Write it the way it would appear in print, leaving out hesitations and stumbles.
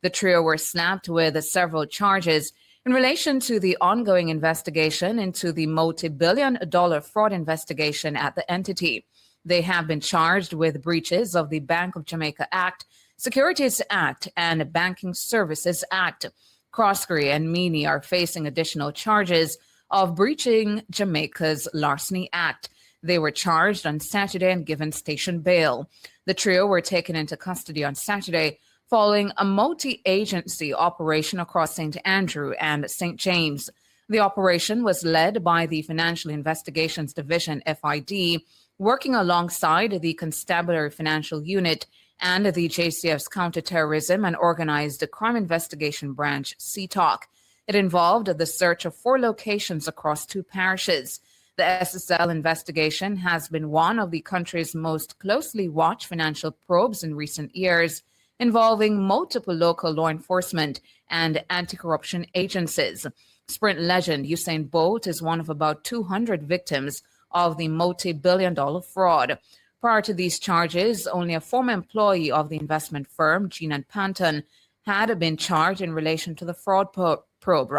The trio were snapped with several charges in relation to the ongoing investigation into the multi-billion-dollar fraud investigation at the entity. They have been charged with breaches of the Bank of Jamaica Act, Securities Act, and Banking Services Act. Croskery and Meany are facing additional charges of breaching Jamaica's Larceny Act. They were charged on Saturday and given station bail. The trio were taken into custody on Saturday following a multi-agency operation across St. Andrew and St. James. The operation was led by the Financial Investigations Division, FID, working alongside the Constabulary Financial Unit and the JCF's Counterterrorism and Organized Crime Investigation Branch, CTOC. It involved the search of 4 locations across 2 parishes. The SSL investigation has been one of the country's most closely watched financial probes in recent years, involving multiple local law enforcement and anti-corruption agencies. Sprint legend Usain Bolt is one of about 200 victims of the multi-billion-dollar fraud. Prior to these charges, only a former employee of the investment firm, Jean and Panton, had been charged in relation to the fraud probe.